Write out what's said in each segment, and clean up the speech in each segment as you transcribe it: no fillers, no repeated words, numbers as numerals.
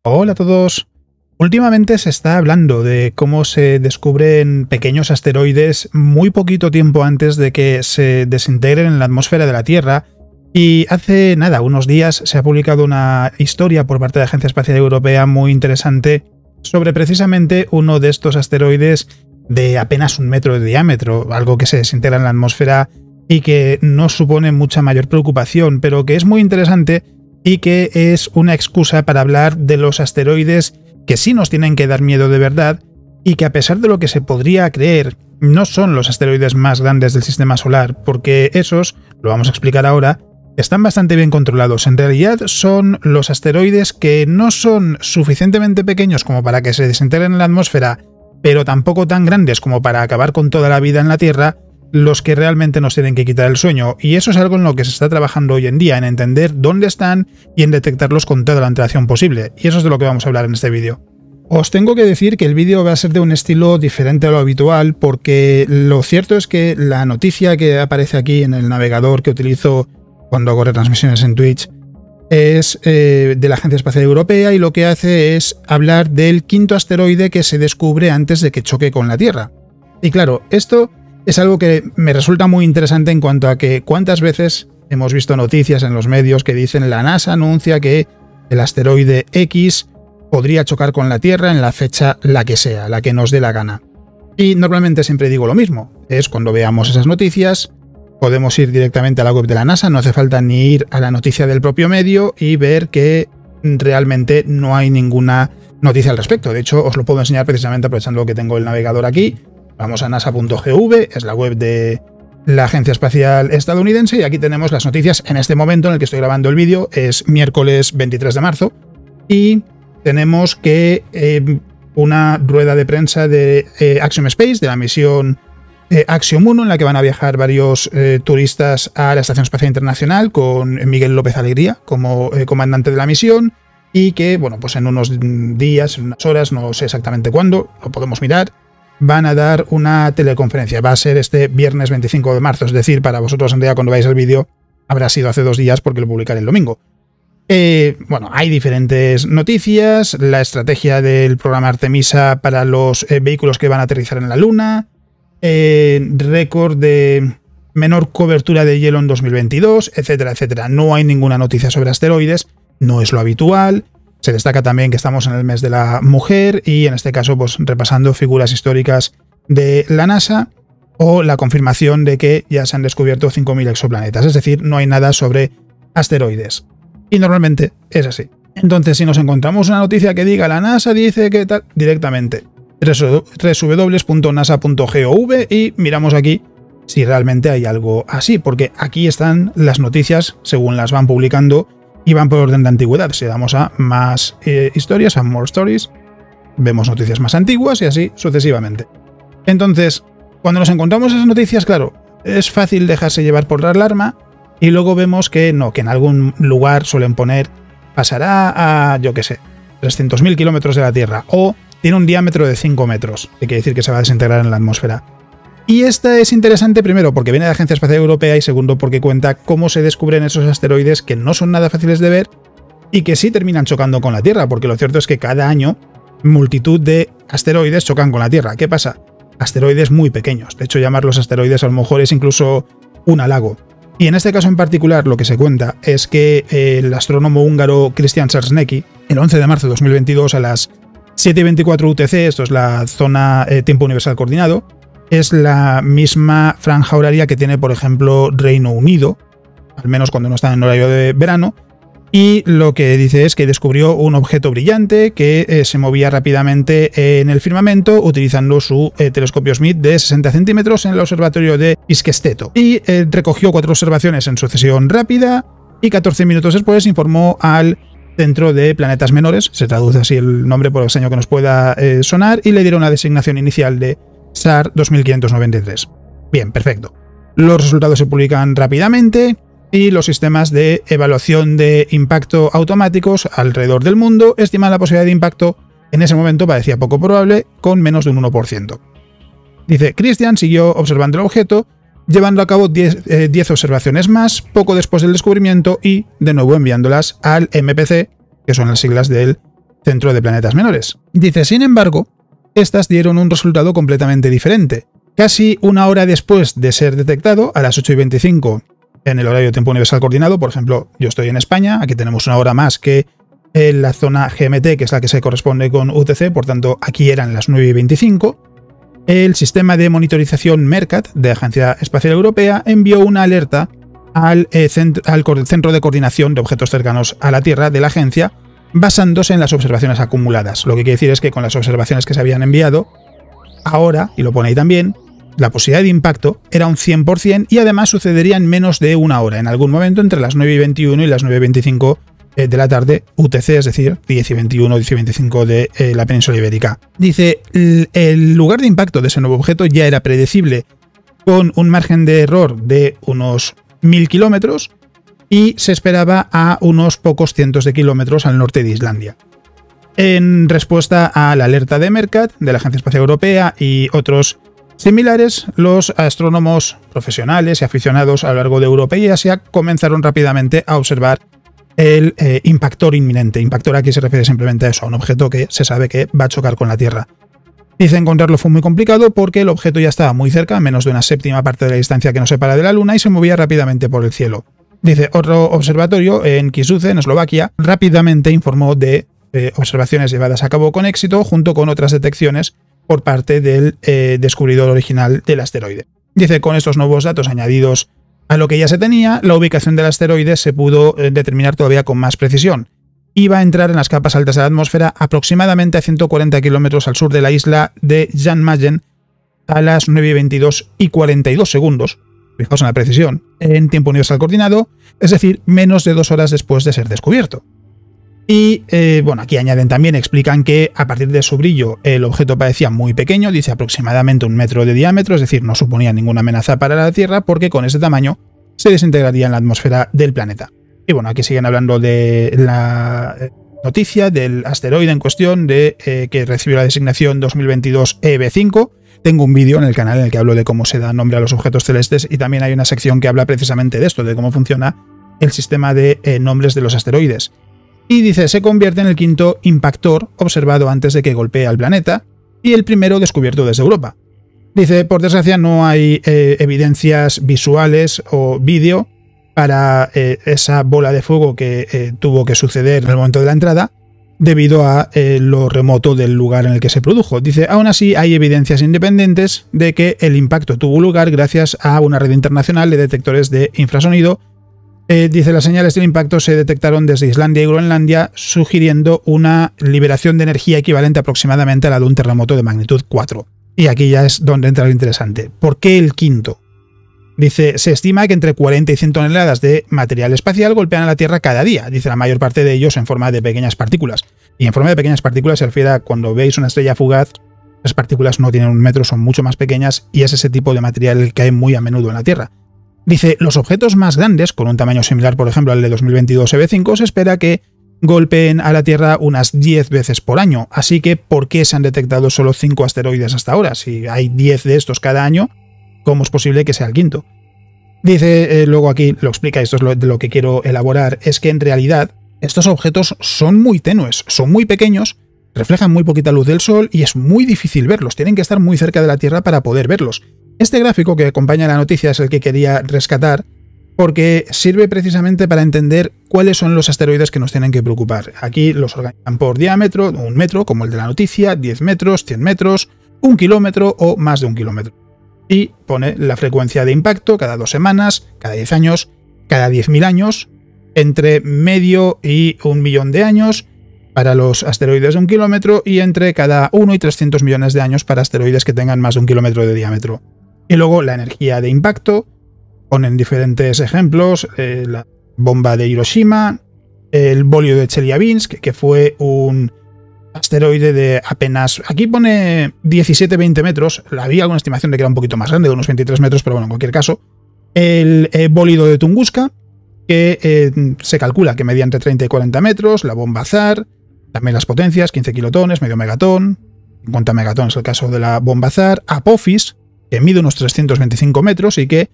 Hola a todos. Últimamente se está hablando de cómo se descubren pequeños asteroides muy poquito tiempo antes de que se desintegren en la atmósfera de la Tierra, y hace nada, unos días, se ha publicado una historia por parte de la Agencia Espacial Europea muy interesante sobre precisamente uno de estos asteroides de apenas 1 metro de diámetro, algo que se desintegra en la atmósfera y que no supone mucha mayor preocupación, pero que es muy interesante y que es una excusa para hablar de los asteroides que sí nos tienen que dar miedo de verdad y que, a pesar de lo que se podría creer, no son los asteroides más grandes del sistema solar, porque esos, lo vamos a explicar ahora, están bastante bien controlados. En realidad son los asteroides que no son suficientemente pequeños como para que se desintegren en la atmósfera, pero tampoco tan grandes como para acabar con toda la vida en la Tierra, los que realmente nos tienen que quitar el sueño. Y eso es algo en lo que se está trabajando hoy en día, en entender dónde están y en detectarlos con toda la antelación posible. Y eso es de lo que vamos a hablar en este vídeo. Os tengo que decir que el vídeo va a ser de un estilo diferente a lo habitual, porque lo cierto es que la noticia que aparece aquí en el navegador que utilizo cuando hago retransmisiones en Twitch es de la Agencia Espacial Europea, y lo que hace es hablar del 5º asteroide que se descubre antes de que choque con la Tierra. Y claro, esto es algo que me resulta muy interesante en cuanto a que cuántas veces hemos visto noticias en los medios que dicen la NASA anuncia que el asteroide X podría chocar con la Tierra en la fecha la que sea, la que nos dé la gana. Y normalmente siempre digo lo mismo, es cuando veamos esas noticias, podemos ir directamente a la web de la NASA, no hace falta ni ir a la noticia del propio medio y ver que realmente no hay ninguna noticia al respecto. De hecho, os lo puedo enseñar precisamente aprovechando que tengo el navegador aquí. Vamos a nasa.gov, es la web de la Agencia Espacial Estadounidense, y aquí tenemos las noticias en este momento en el que estoy grabando el vídeo. Es miércoles 23 de marzo y tenemos que una rueda de prensa de Axiom Space, de la misión Axiom 1, en la que van a viajar varios turistas a la Estación Espacial Internacional, con Miguel López Alegría como comandante de la misión, y que, bueno, pues en unos días, en unas horas, no sé exactamente cuándo, lo podemos mirar, van a dar una teleconferencia. Va a ser este viernes 25 de marzo, es decir, para vosotros en realidad cuando veáis el vídeo habrá sido hace 2 días porque lo publicaré el domingo. Bueno, hay diferentes noticias, la estrategia del programa Artemisa para los vehículos que van a aterrizar en la Luna, récord de menor cobertura de hielo en 2022, etcétera, etcétera. No hay ninguna noticia sobre asteroides, no es lo habitual. Se destaca también que estamos en el mes de la mujer y, en este caso, pues repasando figuras históricas de la NASA o la confirmación de que ya se han descubierto 5.000 exoplanetas. Es decir, no hay nada sobre asteroides. Y normalmente es así. Entonces, si nos encontramos una noticia que diga la NASA dice que tal, directamente www.nasa.gov y miramos aquí si realmente hay algo así, porque aquí están las noticias según las van publicando y van por orden de antigüedad. Si damos a más historias, a more stories, vemos noticias más antiguas y así sucesivamente. Entonces, cuando nos encontramos esas noticias, claro, es fácil dejarse llevar por la alarma, y luego vemos que no, que en algún lugar suelen poner pasará a, yo qué sé, 300.000 kilómetros de la Tierra, o tiene un diámetro de 5 metros, que quiere decir que se va a desintegrar en la atmósfera. Y esta es interesante, primero porque viene de la Agencia Espacial Europea, y segundo porque cuenta cómo se descubren esos asteroides que no son nada fáciles de ver y que sí terminan chocando con la Tierra, porque lo cierto es que cada año multitud de asteroides chocan con la Tierra. ¿Qué pasa? Asteroides muy pequeños. De hecho, llamarlos asteroides a lo mejor es incluso un halago. Y en este caso en particular lo que se cuenta es que el astrónomo húngaro Krisztián Sárneczky, el 11 de marzo de 2022 a las 7:24 UTC, esto es la zona tiempo universal coordinado, es la misma franja horaria que tiene, por ejemplo, Reino Unido, al menos cuando no está en horario de verano, y lo que dice es que descubrió un objeto brillante que se movía rápidamente en el firmamento utilizando su telescopio Smith de 60 centímetros en el observatorio de Piszkesteto. Y recogió 4 observaciones en sucesión rápida y 14 minutos después informó al Centro de Planetas Menores, se traduce así el nombre por extraño que nos pueda sonar, y le dieron una designación inicial de SAR 2593. Bien, perfecto. Los resultados se publican rápidamente y los sistemas de evaluación de impacto automáticos alrededor del mundo estiman la posibilidad de impacto, en ese momento parecía poco probable, con menos de un 1%. Dice, Krisztián siguió observando el objeto, llevando a cabo 10 observaciones más poco después del descubrimiento y, de nuevo, enviándolas al MPC, que son las siglas del Centro de Planetas Menores. Dice, sin embargo, estas dieron un resultado completamente diferente. Casi una hora después de ser detectado, a las 8:25 en el horario de tiempo universal coordinado, por ejemplo, yo estoy en España, aquí tenemos una hora más que en la zona GMT, que es la que se corresponde con UTC, por tanto aquí eran las 9:25, el sistema de monitorización MERCAT de la Agencia Espacial Europea envió una alerta al Centro de Coordinación de Objetos Cercanos a la Tierra de la agencia, basándose en las observaciones acumuladas. Lo que quiere decir es que con las observaciones que se habían enviado, ahora, y lo pone ahí también, la posibilidad de impacto era un 100% y además sucedería en menos de una hora, en algún momento entre las 9:21 y las 9:25 de la tarde UTC, es decir, 10:21, 10:25 de la península ibérica. Dice, el lugar de impacto de ese nuevo objeto ya era predecible, con un margen de error de unos 1000 kilómetros y se esperaba a unos pocos cientos de kilómetros al norte de Islandia. En respuesta a la alerta de MERCAT, de la Agencia Espacial Europea y otros similares, los astrónomos profesionales y aficionados a lo largo de Europa y Asia comenzaron rápidamente a observar el impactor inminente. Impactor aquí se refiere simplemente a eso, a un objeto que se sabe que va a chocar con la Tierra. Dice, encontrarlo fue muy complicado porque el objeto ya estaba muy cerca, a menos de una séptima parte de la distancia que nos separa de la Luna, y se movía rápidamente por el cielo. Dice, otro observatorio en Kisuce, en Eslovaquia, rápidamente informó de observaciones llevadas a cabo con éxito, junto con otras detecciones por parte del descubridor original del asteroide. Dice, con estos nuevos datos añadidos a lo que ya se tenía, la ubicación del asteroide se pudo determinar todavía con más precisión. Iba a entrar en las capas altas de la atmósfera aproximadamente a 140 kilómetros al sur de la isla de Jan Mayen a las 9:22 y 42 segundos, fijaos en la precisión, en tiempo universal coordinado, es decir, menos de 2 horas después de ser descubierto. Y bueno, aquí añaden también, explican que a partir de su brillo el objeto parecía muy pequeño, dice aproximadamente 1 metro de diámetro, es decir, no suponía ninguna amenaza para la Tierra porque con ese tamaño se desintegraría en la atmósfera del planeta. Y bueno, aquí siguen hablando de la noticia del asteroide en cuestión, que recibió la designación 2022 EB5. Tengo un vídeo en el canal en el que hablo de cómo se da nombre a los objetos celestes y también hay una sección que habla precisamente de esto, de cómo funciona el sistema de nombres de los asteroides. Y dice, se convierte en el quinto impactor observado antes de que golpee al planeta y el primero descubierto desde Europa. Dice, por desgracia no hay evidencias visuales o vídeo para esa bola de fuego que tuvo que suceder en el momento de la entrada, debido a lo remoto del lugar en el que se produjo. Dice, aún así hay evidencias independientes de que el impacto tuvo lugar gracias a una red internacional de detectores de infrasonido. Dice, las señales del impacto se detectaron desde Islandia y Groenlandia, sugiriendo una liberación de energía equivalente aproximadamente a la de un terremoto de magnitud 4. Y aquí ya es donde entra lo interesante. ¿Por qué el quinto? Dice, se estima que entre 40 y 100 toneladas de material espacial golpean a la Tierra cada día. Dice, la mayor parte de ellos en forma de pequeñas partículas. Y en forma de pequeñas partículas se refiere a cuando veis una estrella fugaz, las partículas no tienen 1 metro, son mucho más pequeñas y es ese tipo de material el que cae muy a menudo en la Tierra. Dice, los objetos más grandes, con un tamaño similar, por ejemplo, al de 2022 EB5, se espera que golpeen a la Tierra unas 10 veces por año. Así que, ¿por qué se han detectado solo 5 asteroides hasta ahora? Si hay 10 de estos cada año, ¿cómo es posible que sea el quinto? Dice, luego aquí lo explica, esto es lo que quiero elaborar, es que en realidad estos objetos son muy tenues, son muy pequeños, reflejan muy poquita luz del Sol y es muy difícil verlos, tienen que estar muy cerca de la Tierra para poder verlos. Este gráfico que acompaña la noticia es el que quería rescatar porque sirve precisamente para entender cuáles son los asteroides que nos tienen que preocupar. Aquí los organizan por diámetro, 1 metro, como el de la noticia, 10 metros, 100 metros, 1 kilómetro o más de 1 kilómetro. Y pone la frecuencia de impacto cada 2 semanas, cada 10 años, cada 10.000 años, entre medio y 1 millón de años para los asteroides de 1 kilómetro y entre cada 1 y 300 millones de años para asteroides que tengan más de 1 kilómetro de diámetro. Y luego la energía de impacto, ponen diferentes ejemplos, la bomba de Hiroshima, el bolio de Chelyabinsk, que fue un asteroide de apenas, aquí pone 17-20 metros, había alguna estimación de que era un poquito más grande, de unos 23 metros, pero bueno, en cualquier caso, el bólido de Tunguska, que se calcula que medía entre 30 y 40 metros, la bomba Tsar, también las potencias, 15 kilotones, medio megatón, 50 megatones el caso de la bomba Tsar, Apophis, que mide unos 325 metros y que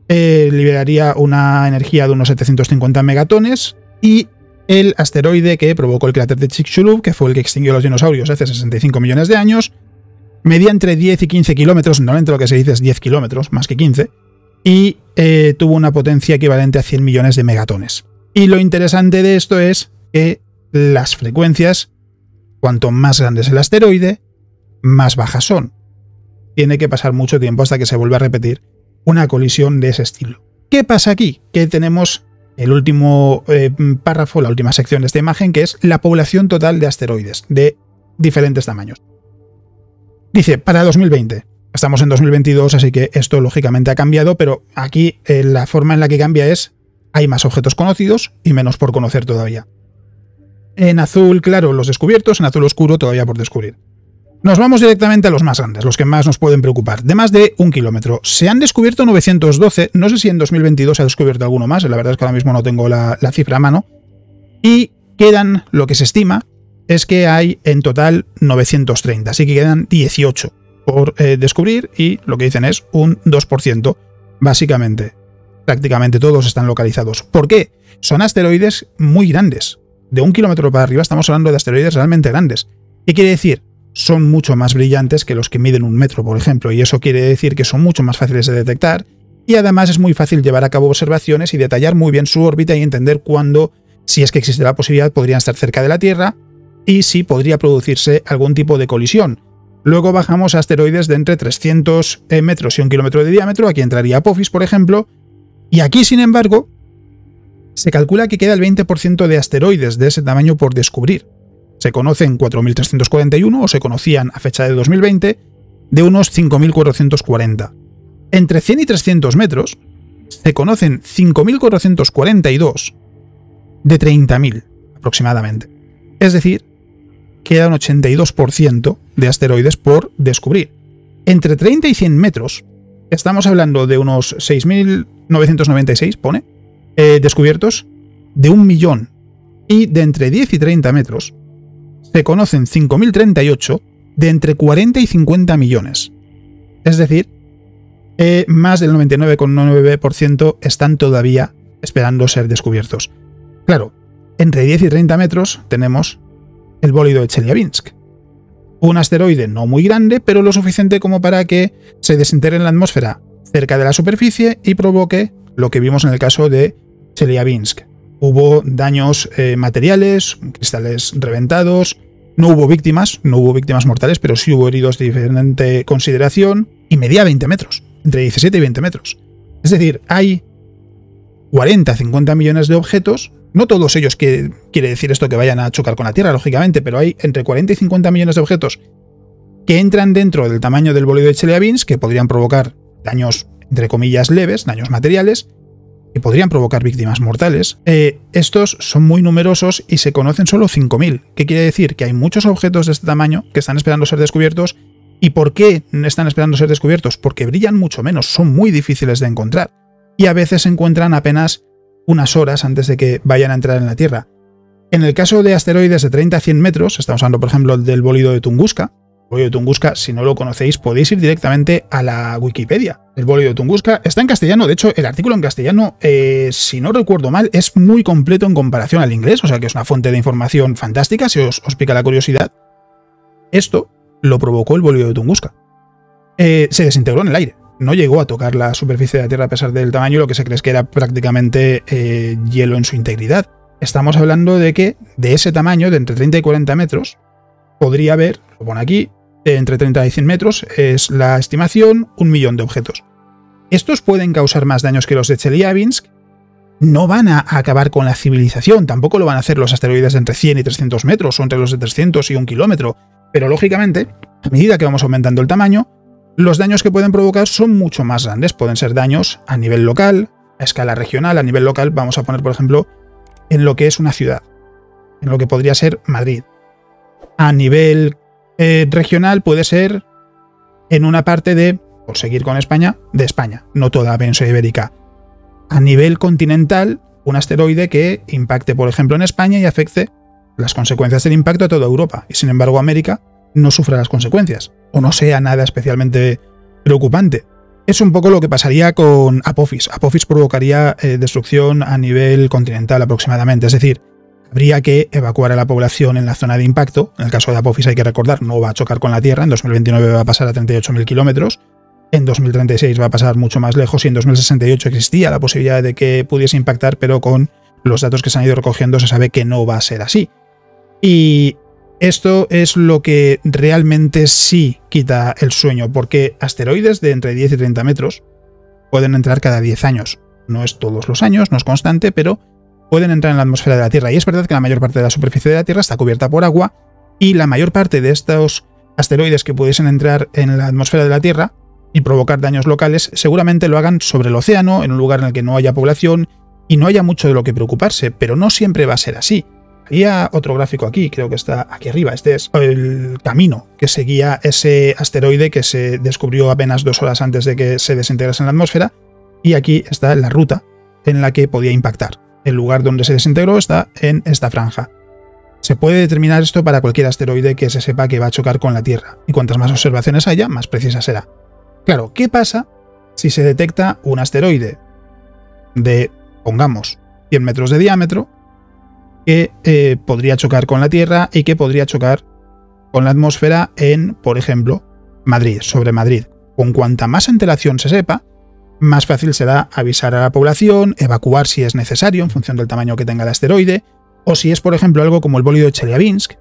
liberaría una energía de unos 750 megatones, y el asteroide que provocó el cráter de Chicxulub, que fue el que extinguió a los dinosaurios hace 65 millones de años, medía entre 10 y 15 kilómetros, normalmente lo que se dice es 10 kilómetros, más que 15, y tuvo una potencia equivalente a 100 millones de megatones. Y lo interesante de esto es que las frecuencias, cuanto más grande es el asteroide, más bajas son. Tiene que pasar mucho tiempo hasta que se vuelva a repetir una colisión de ese estilo. ¿Qué pasa aquí? Que tenemos el último párrafo, la última sección de esta imagen, que es la población total de asteroides de diferentes tamaños. Dice, para 2020. Estamos en 2022, así que esto lógicamente ha cambiado, pero aquí la forma en la que cambia es hay más objetos conocidos y menos por conocer todavía. En azul claro los descubiertos, en azul oscuro todavía por descubrir. Nos vamos directamente a los más grandes, los que más nos pueden preocupar. De más de 1 kilómetro. Se han descubierto 912, no sé si en 2022 se ha descubierto alguno más, la verdad es que ahora mismo no tengo la cifra a mano. Y quedan, lo que se estima, es que hay en total 930, así que quedan 18 por descubrir y lo que dicen es un 2%, básicamente. Prácticamente todos están localizados. ¿Por qué? Son asteroides muy grandes. De 1 kilómetro para arriba estamos hablando de asteroides realmente grandes. ¿Qué quiere decir? Son mucho más brillantes que los que miden 1 metro, por ejemplo, y eso quiere decir que son mucho más fáciles de detectar y además es muy fácil llevar a cabo observaciones y detallar muy bien su órbita y entender cuándo, si es que existe la posibilidad, podrían estar cerca de la Tierra y si podría producirse algún tipo de colisión. Luego bajamos a asteroides de entre 300 metros y 1 kilómetro de diámetro, aquí entraría Apophis, por ejemplo, y aquí, sin embargo, se calcula que queda el 20% de asteroides de ese tamaño por descubrir. Se conocen 4.341, o se conocían a fecha de 2020, de unos 5.440. Entre 100 y 300 metros, se conocen 5.442 de 30.000 aproximadamente. Es decir, queda un 82% de asteroides por descubrir. Entre 30 y 100 metros, estamos hablando de unos 6.996, pone, descubiertos, de 1 millón. Y de entre 10 y 30 metros, se conocen 5.038 de entre 40 y 50 millones. Es decir, más del 99,9% están todavía esperando ser descubiertos. Claro, entre 10 y 30 metros tenemos el bólido de Chelyabinsk. Un asteroide no muy grande, pero lo suficiente como para que se desintegre en la atmósfera cerca de la superficie y provoque lo que vimos en el caso de Chelyabinsk. Hubo daños materiales, cristales reventados, no hubo víctimas mortales, pero sí hubo heridos de diferente consideración y medía 20 metros, entre 17 y 20 metros. Es decir, hay 40-50 millones de objetos, no todos ellos quiere decir esto que vayan a chocar con la Tierra, lógicamente, pero hay entre 40 y 50 millones de objetos que entran dentro del tamaño del bólido de Chelyabinsk, que podrían provocar daños, entre comillas, leves, daños materiales, que podrían provocar víctimas mortales. Estos son muy numerosos y se conocen solo 5.000. ¿Qué quiere decir? Que hay muchos objetos de este tamaño que están esperando ser descubiertos. ¿Y por qué están esperando ser descubiertos? Porque brillan mucho menos, son muy difíciles de encontrar. Y a veces se encuentran apenas unas horas antes de que vayan a entrar en la Tierra. En el caso de asteroides de 30 a 100 metros, estamos hablando por ejemplo del bólido de Tunguska. El bólido de Tunguska, si no lo conocéis, podéis ir directamente a la Wikipedia. El bólido de Tunguska está en castellano, de hecho el artículo en castellano, si no recuerdo mal, es muy completo en comparación al inglés, o sea que es una fuente de información fantástica, si os pica la curiosidad. Esto lo provocó el bólido de Tunguska. Se desintegró en el aire. No llegó a tocar la superficie de la Tierra a pesar del tamaño, lo que se cree es que era prácticamente hielo en su integridad. Estamos hablando de que de ese tamaño, de entre 30 y 40 metros, podría haber, lo pone aquí, entre 30 y 100 metros, es la estimación, 1 millón de objetos. Estos pueden causar más daños que los de Chelyabinsk, no van a acabar con la civilización, tampoco lo van a hacer los asteroides de entre 100 y 300 metros, o entre los de 300 y 1 kilómetro, pero lógicamente, a medida que vamos aumentando el tamaño, los daños que pueden provocar son mucho más grandes. Pueden ser daños a nivel local, a escala regional. A nivel local vamos a poner, por ejemplo, en lo que es una ciudad, en lo que podría ser Madrid. A nivel regional puede ser en una parte de, por seguir con España, de España, no toda la península ibérica. A nivel continental, un asteroide que impacte, por ejemplo, en España y afecte las consecuencias del impacto a toda Europa. Y sin embargo, América no sufra las consecuencias, o no sea nada especialmente preocupante. Es un poco lo que pasaría con Apophis. Apophis provocaría destrucción a nivel continental aproximadamente, es decir, habría que evacuar a la población en la zona de impacto. En el caso de Apophis hay que recordar, no va a chocar con la Tierra, en 2029 va a pasar a 38.000 kilómetros, en 2036 va a pasar mucho más lejos y en 2068 existía la posibilidad de que pudiese impactar, pero con los datos que se han ido recogiendo se sabe que no va a ser así. Y esto es lo que realmente sí quita el sueño, porque asteroides de entre 10 y 30 metros pueden entrar cada 10 años. No es todos los años, no es constante, pero pueden entrar en la atmósfera de la Tierra. Y es verdad que la mayor parte de la superficie de la Tierra está cubierta por agua y la mayor parte de estos asteroides que pudiesen entrar en la atmósfera de la Tierra y provocar daños locales seguramente lo hagan sobre el océano, en un lugar en el que no haya población y no haya mucho de lo que preocuparse, pero no siempre va a ser así. Había otro gráfico aquí, creo que está aquí arriba. Este es el camino que seguía ese asteroide que se descubrió apenas 2 horas antes de que se desintegrase en la atmósfera. Y aquí está la ruta en la que podía impactar. El lugar donde se desintegró está en esta franja. Se puede determinar esto para cualquier asteroide que se sepa que va a chocar con la Tierra. Y cuantas más observaciones haya, más precisa será. Claro, ¿qué pasa si se detecta un asteroide de, pongamos, 100 metros de diámetro, que podría chocar con la Tierra y que podría chocar con la atmósfera en, por ejemplo, Madrid, sobre Madrid? Con cuanta más antelación se sepa, más fácil será avisar a la población, evacuar si es necesario en función del tamaño que tenga el asteroide, o si es, por ejemplo, algo como el bólido de Chelyabinsk, que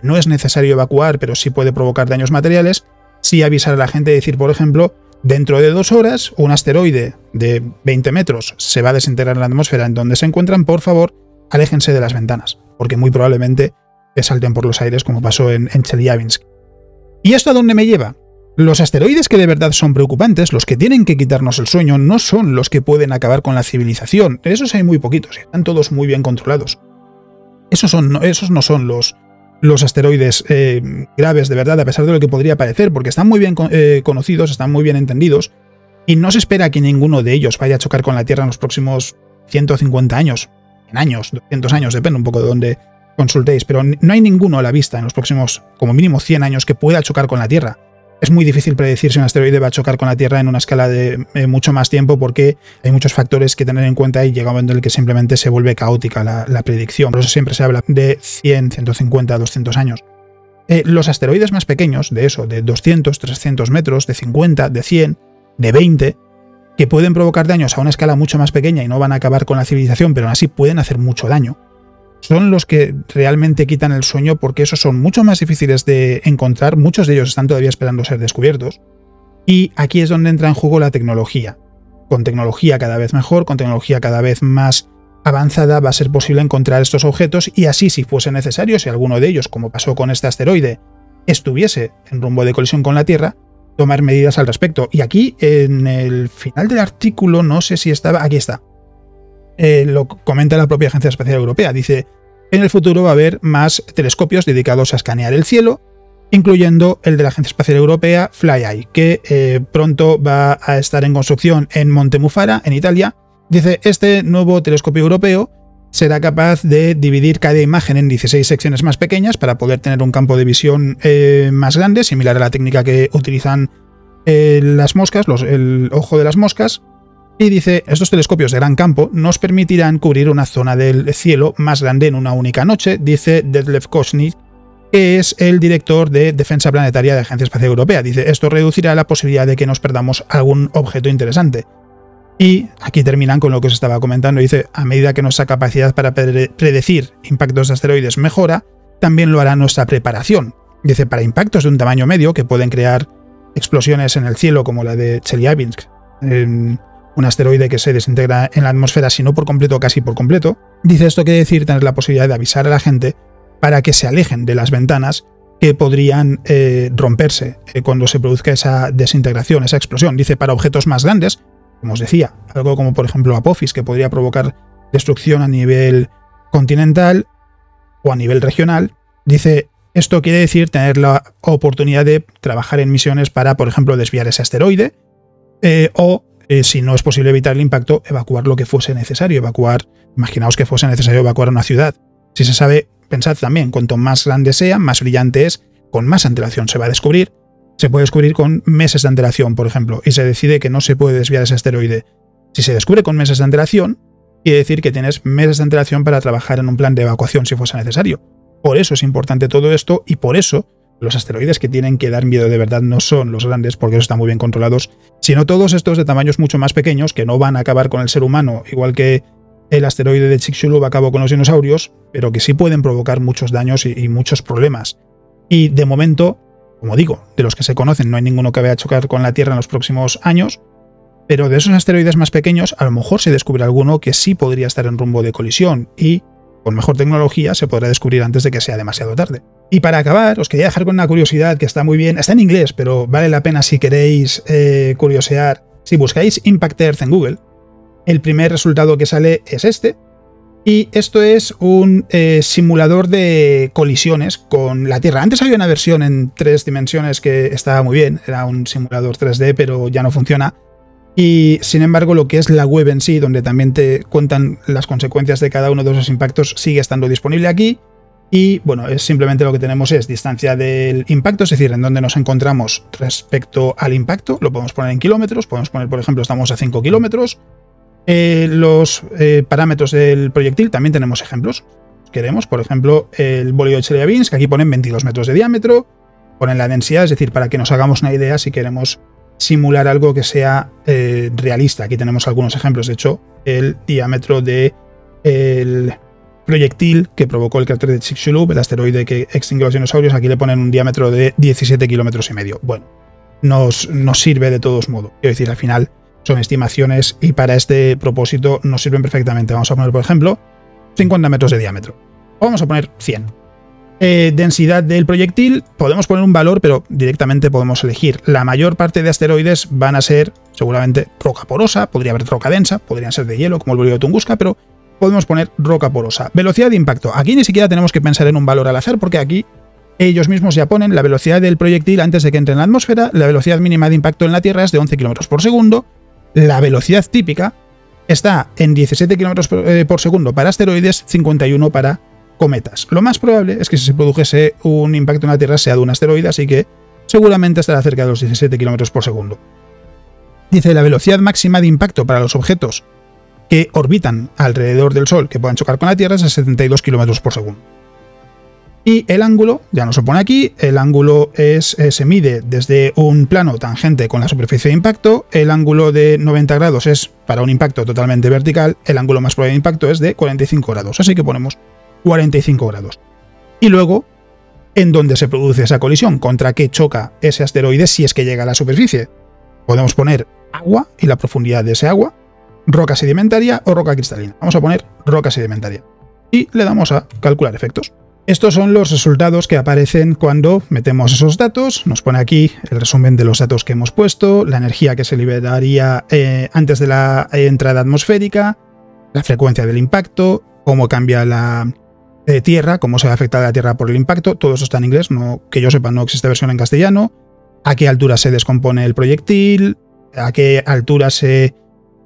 no es necesario evacuar, pero sí puede provocar daños materiales, sí avisar a la gente y decir, por ejemplo, dentro de 2 horas, un asteroide de 20 metros se va a desintegrar en la atmósfera en donde se encuentran, por favor, aléjense de las ventanas, porque muy probablemente te salten por los aires como pasó en Chelyabinsk. ¿Y esto a dónde me lleva? Los asteroides que de verdad son preocupantes, los que tienen que quitarnos el sueño, no son los que pueden acabar con la civilización. De esos hay muy poquitos, están todos muy bien controlados. Esos no son los asteroides graves de verdad, a pesar de lo que podría parecer, porque están muy bien conocidos, están muy bien entendidos, y no se espera que ninguno de ellos vaya a chocar con la Tierra en los próximos 150 años, en años, 200 años, depende un poco de dónde consultéis, pero no hay ninguno a la vista en los próximos, como mínimo, 100 años que pueda chocar con la Tierra. Es muy difícil predecir si un asteroide va a chocar con la Tierra en una escala de mucho más tiempo, porque hay muchos factores que tener en cuenta y llega un momento en el que simplemente se vuelve caótica la predicción. Por eso siempre se habla de 100, 150, 200 años. Los asteroides más pequeños, de 200, 300 metros, de 50, de 100, de 20, que pueden provocar daños a una escala mucho más pequeña y no van a acabar con la civilización, pero aún así pueden hacer mucho daño, son los que realmente quitan el sueño, porque esos son mucho más difíciles de encontrar, muchos de ellos están todavía esperando ser descubiertos, y aquí es donde entra en juego la tecnología. Con tecnología cada vez mejor, con tecnología cada vez más avanzada, va a ser posible encontrar estos objetos, y así, si fuese necesario, si alguno de ellos, como pasó con este asteroide, estuviese en rumbo de colisión con la Tierra, tomar medidas al respecto. Y aquí, en el final del artículo, no sé si estaba, aquí está, lo comenta la propia Agencia Espacial Europea. Dice, en el futuro va a haber más telescopios dedicados a escanear el cielo, incluyendo el de la Agencia Espacial Europea FlyEye, que pronto va a estar en construcción en Montemufara, en Italia. Dice, este nuevo telescopio europeo será capaz de dividir cada imagen en 16 secciones más pequeñas para poder tener un campo de visión más grande, similar a la técnica que utilizan las moscas, el ojo de las moscas. Y dice, estos telescopios de gran campo nos permitirán cubrir una zona del cielo más grande en una única noche, dice Detlef Koschnick, que es el director de Defensa Planetaria de la Agencia Espacial Europea. Dice, esto reducirá la posibilidad de que nos perdamos algún objeto interesante. Y aquí terminan con lo que os estaba comentando. Dice, a medida que nuestra capacidad para predecir impactos de asteroides mejora, también lo hará nuestra preparación. Dice, para impactos de un tamaño medio que pueden crear explosiones en el cielo como la de Chelyabinsk, un asteroide que se desintegra en la atmósfera, si no por completo, casi por completo. Dice, esto quiere decir tener la posibilidad de avisar a la gente para que se alejen de las ventanas que podrían romperse cuando se produzca esa desintegración, esa explosión. Dice, para objetos más grandes, como os decía, algo como por ejemplo Apophis, que podría provocar destrucción a nivel continental o a nivel regional. Dice, esto quiere decir tener la oportunidad de trabajar en misiones para, por ejemplo, desviar ese asteroide si no es posible evitar el impacto, evacuar lo que fuese necesario. Imaginaos que fuese necesario evacuar una ciudad. Si se sabe, pensad también, cuanto más grande sea, más brillante es, con más antelación se va a descubrir. Se puede descubrir con meses de antelación, por ejemplo, y se decide que no se puede desviar ese asteroide. Si se descubre con meses de antelación, quiere decir que tienes meses de antelación para trabajar en un plan de evacuación si fuese necesario. Por eso es importante todo esto y por eso los asteroides que tienen que dar miedo de verdad no son los grandes, porque esos están muy bien controlados, sino todos estos de tamaños mucho más pequeños que no van a acabar con el ser humano, igual que el asteroide de Chicxulub acabó con los dinosaurios, pero que sí pueden provocar muchos daños y muchos problemas. Y de momento, como digo, de los que se conocen no hay ninguno que vaya a chocar con la Tierra en los próximos años, pero de esos asteroides más pequeños a lo mejor se descubre alguno que sí podría estar en rumbo de colisión y con mejor tecnología se podrá descubrir antes de que sea demasiado tarde. Y para acabar, os quería dejar con una curiosidad que está muy bien, está en inglés, pero vale la pena si queréis curiosear. Si buscáis Impact Earth en Google, el primer resultado que sale es este, y esto es un simulador de colisiones con la Tierra. Antes había una versión en 3 dimensiones que estaba muy bien, era un simulador 3D, pero ya no funciona. Y sin embargo, lo que es la web en sí, donde también te cuentan las consecuencias de cada uno de esos impactos, sigue estando disponible aquí. Y bueno, es simplemente lo que tenemos es distancia del impacto, es decir, en dónde nos encontramos respecto al impacto. Lo podemos poner en kilómetros, podemos poner, por ejemplo, estamos a 5 kilómetros. Los parámetros del proyectil también tenemos ejemplos. Queremos, por ejemplo, el bólido de Chelyabinsk, que aquí ponen 22 metros de diámetro. Ponen la densidad, es decir, para que nos hagamos una idea si queremos simular algo que sea realista. Aquí tenemos algunos ejemplos, de hecho, el diámetro del proyectil que provocó el cráter de Chicxulub, el asteroide que extinguió los dinosaurios, aquí le ponen un diámetro de 17 kilómetros y medio. Bueno, nos sirve de todos modos. Quiero decir, al final son estimaciones y para este propósito nos sirven perfectamente. Vamos a poner, por ejemplo, 50 metros de diámetro. Vamos a poner 100. Densidad del proyectil, podemos poner un valor, pero directamente podemos elegir. La mayor parte de asteroides van a ser seguramente roca porosa, podría haber roca densa, podrían ser de hielo, como el bólido de Tunguska, pero podemos poner roca porosa. Velocidad de impacto. Aquí ni siquiera tenemos que pensar en un valor al azar, porque aquí ellos mismos ya ponen la velocidad del proyectil antes de que entre en la atmósfera. La velocidad mínima de impacto en la Tierra es de 11 km por segundo. La velocidad típica está en 17 km por segundo para asteroides, 51 para cometas. Lo más probable es que si se produjese un impacto en la Tierra sea de un asteroide, así que seguramente estará cerca de los 17 km por segundo. Dice la velocidad máxima de impacto para los objetos que orbitan alrededor del Sol que puedan chocar con la Tierra es de 72 km por segundo. Y el ángulo, ya no se pone aquí, el ángulo se mide desde un plano tangente con la superficie de impacto, el ángulo de 90 grados es para un impacto totalmente vertical, el ángulo más probable de impacto es de 45 grados, así que ponemos 45 grados. Y luego, en dónde se produce esa colisión, contra qué choca ese asteroide si es que llega a la superficie. Podemos poner agua y la profundidad de ese agua, roca sedimentaria o roca cristalina. Vamos a poner roca sedimentaria. Y le damos a calcular efectos. Estos son los resultados que aparecen cuando metemos esos datos. Nos pone aquí el resumen de los datos que hemos puesto, la energía que se liberaría antes de la entrada atmosférica, la frecuencia del impacto, cómo cambia la Tierra, cómo se va a afectar la Tierra por el impacto. Todo eso está en inglés, no, que yo sepa no existe versión en castellano. A qué altura se descompone el proyectil, a qué altura se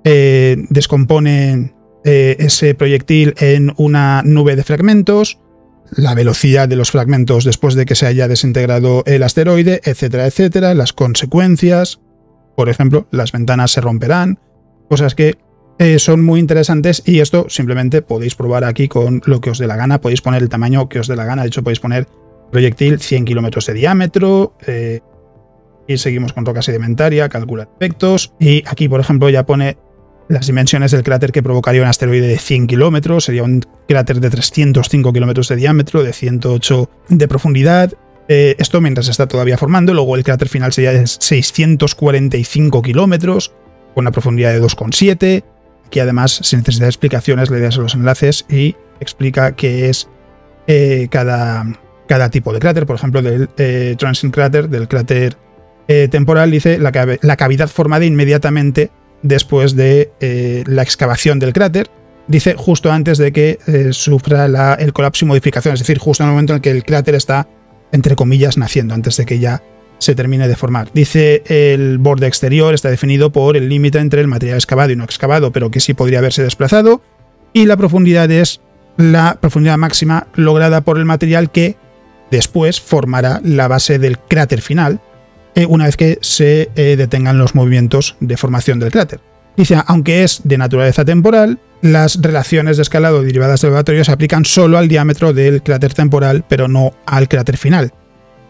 descompone ese proyectil en una nube de fragmentos, la velocidad de los fragmentos después de que se haya desintegrado el asteroide, etcétera, etcétera, las consecuencias, por ejemplo, las ventanas se romperán, cosas que son muy interesantes y esto simplemente podéis probar aquí con lo que os dé la gana, podéis poner el tamaño que os dé la gana, de hecho podéis poner proyectil 100 kilómetros de diámetro, y seguimos con roca sedimentaria, calcular efectos, y aquí por ejemplo ya pone las dimensiones del cráter que provocaría un asteroide de 100 kilómetros, sería un cráter de 305 kilómetros de diámetro, de 108 de profundidad. Esto mientras se está todavía formando, luego el cráter final sería de 645 kilómetros, con una profundidad de 2,7. Aquí además, si necesita explicaciones, le das los enlaces y explica qué es cada tipo de cráter. Por ejemplo, del Transient Crater, del cráter temporal, dice la cavidad formada inmediatamente después de la excavación del cráter, dice justo antes de que sufra el colapso y modificación, es decir, justo en el momento en el que el cráter está, entre comillas, naciendo, antes de que ya se termine de formar. Dice el borde exterior está definido por el límite entre el material excavado y no excavado, pero que sí podría haberse desplazado, y la profundidad es la profundidad máxima lograda por el material que después formará la base del cráter final, una vez que se detengan los movimientos de formación del cráter. Dice, aunque es de naturaleza temporal, las relaciones de escalado derivadas del observatorio se aplican solo al diámetro del cráter temporal, pero no al cráter final.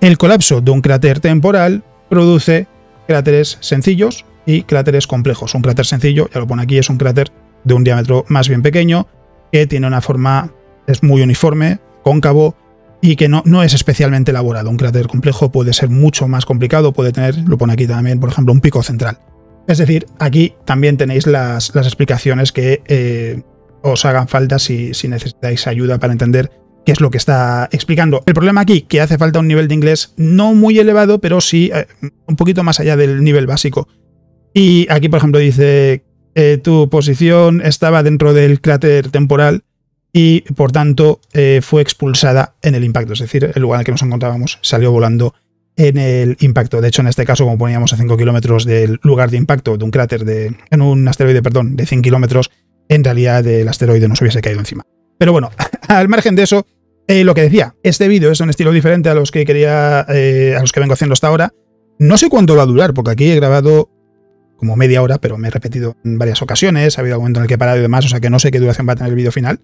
El colapso de un cráter temporal produce cráteres sencillos y cráteres complejos. Un cráter sencillo, ya lo pone aquí, es un cráter de un diámetro más bien pequeño, que tiene una forma, es muy uniforme, cóncavo, y que no es especialmente elaborado. Un cráter complejo puede ser mucho más complicado, puede tener, lo pone aquí también, por ejemplo, un pico central. Es decir, aquí también tenéis las explicaciones que os hagan falta si necesitáis ayuda para entender qué es lo que está explicando. El problema aquí, que hace falta un nivel de inglés no muy elevado, pero sí un poquito más allá del nivel básico. Y aquí, por ejemplo, dice, tu posición estaba dentro del cráter temporal y, por tanto, fue expulsada en el impacto. Es decir, el lugar en el que nos encontrábamos salió volando en el impacto. De hecho, en este caso, como poníamos a 5 kilómetros del lugar de impacto de un cráter, en un asteroide, perdón, de 100 kilómetros, en realidad el asteroide nos hubiese caído encima. Pero bueno, al margen de eso, lo que decía, este vídeo es un estilo diferente a los que a los que vengo haciendo hasta ahora. No sé cuánto va a durar, porque aquí he grabado como media hora, pero me he repetido en varias ocasiones, ha habido algún momento en el que he parado y demás, o sea que no sé qué duración va a tener el vídeo final,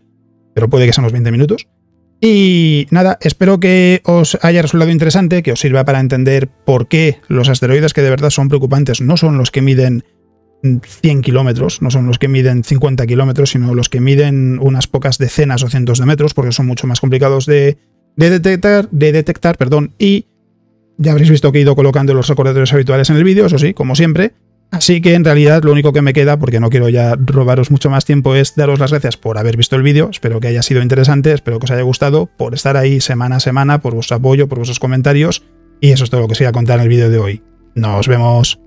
pero puede que sean unos 20 minutos. Y nada, espero que os haya resultado interesante, que os sirva para entender por qué los asteroides que de verdad son preocupantes no son los que miden 100 kilómetros, no son los que miden 50 kilómetros, sino los que miden unas pocas decenas o cientos de metros, porque son mucho más complicados de detectar, y ya habréis visto que he ido colocando los recordatorios habituales en el vídeo, eso sí, como siempre. Así que en realidad lo único que me queda, porque no quiero ya robaros mucho más tiempo, es daros las gracias por haber visto el vídeo. Espero que haya sido interesante, espero que os haya gustado, por estar ahí semana a semana, por vuestro apoyo, por vuestros comentarios. Y eso es todo lo que os voy a contar en el vídeo de hoy. Nos vemos.